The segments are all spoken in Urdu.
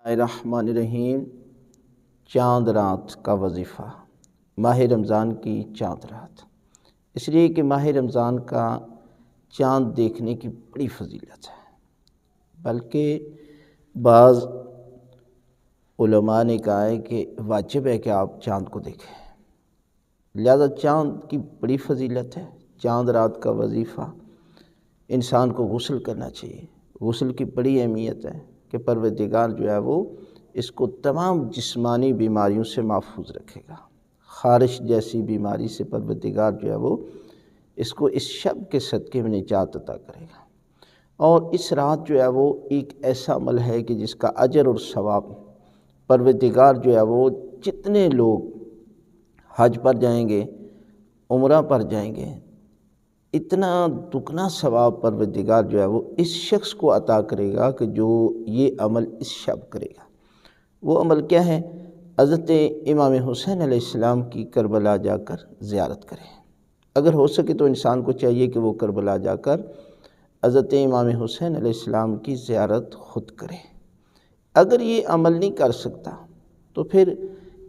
الرحمن الرحیم۔ چاند رات کا وظیفہ، ماہ رمضان کی چاند رات، اس لیے کہ ماہ رمضان کا چاند دیکھنے کی بڑی فضیلت ہے، بلکہ بعض علماء نے کہا ہے کہ واجب ہے کہ آپ چاند کو دیکھیں، لہذا چاند کی بڑی فضیلت ہے۔ چاند رات کا وظیفہ، انسان کو غسل کرنا چاہیے۔ غسل کی بڑی اہمیت ہے کہ پروردگار جو ہے وہ اس کو تمام جسمانی بیماریوں سے محفوظ رکھے گا۔ خارش جیسی بیماری سے پروردگار جو ہے وہ اس کو اس شب کے صدقے میں نجات عطا کرے گا۔ اور اس رات جو ہے وہ ایک ایسا عمل ہے کہ جس کا اجر اور ثواب پروردگار جو ہے وہ جتنے لوگ حج پر جائیں گے، عمرہ پر جائیں گے، اتنا دگنا ثواب پروردگار جو ہے وہ اس شخص کو عطا کرے گا کہ جو یہ عمل اس شب کرے گا۔ وہ عمل کیا ہے؟ حضرت امام حسین علیہ السلام کی کربلا جا کر زیارت کرے۔ اگر ہو سکے تو انسان کو چاہیے کہ وہ کربلا جا کر حضرت امام حسین علیہ السلام کی زیارت خود کرے۔ اگر یہ عمل نہیں کر سکتا تو پھر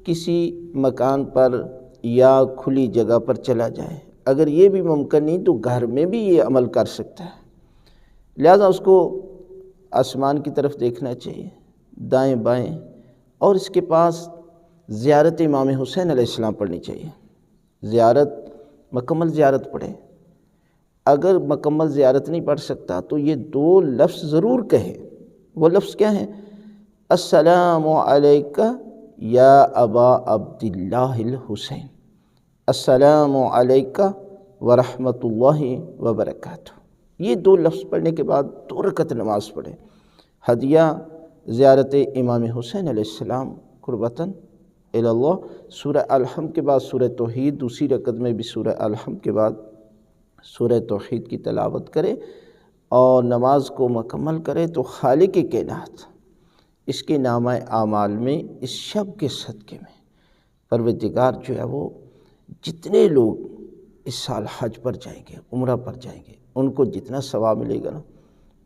کسی مکان پر یا کھلی جگہ پر چلا جائے۔ اگر یہ بھی ممکن نہیں تو گھر میں بھی یہ عمل کر سکتا ہے۔ لہذا اس کو آسمان کی طرف دیکھنا چاہیے، دائیں بائیں، اور اس کے پاس زیارت امام حسین علیہ السلام پڑھنی چاہیے۔ مکمل زیارت پڑھے۔ اگر مکمل زیارت نہیں پڑھ سکتا تو یہ دو لفظ ضرور کہے۔ وہ لفظ کیا ہیں؟ السلام علیکہ یا ابا عبداللہ الحسین، السلام علیکہ ورحمۃ اللہ وبرکاتہ۔ یہ دو لفظ پڑھنے کے بعد 2 رکعت نماز پڑھے۔ ہدیہ زیارت امام حسین علیہ السلام قربتاً الی اللہ۔ سورہ الحمد کے بعد سورہ توحید، دوسری رکعت میں بھی سورہ الحمد کے بعد سورہ توحید کی تلاوت کرے اور نماز کو مکمل کرے تو خالق کائنات اس کے نامہ اعمال میں اس شب کے صدقے میں پروردگار جو ہے وہ جتنے لوگ اس سال حج پر جائیں گے، عمرہ پر جائیں گے، ان کو جتنا ثواب ملے گا نا،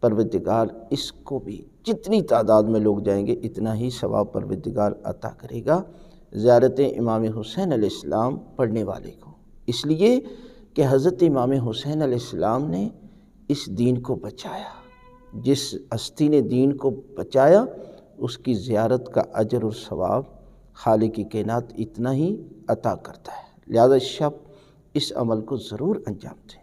پروردگار اس کو بھی جتنی تعداد میں لوگ جائیں گے اتنا ہی ثواب پروردگار عطا کرے گا زیارت امام حسین علیہ السلام پڑھنے والے کو۔ اس لیے کہ حضرت امام حسین علیہ السلام نے اس دین کو بچایا۔ جس ہستی نے دین کو بچایا اس کی زیارت کا اجر اور ثواب خالق کائنات اتنا ہی عطا کرتا ہے۔ لہذا اس شب اس عمل کو ضرور انجام دیں۔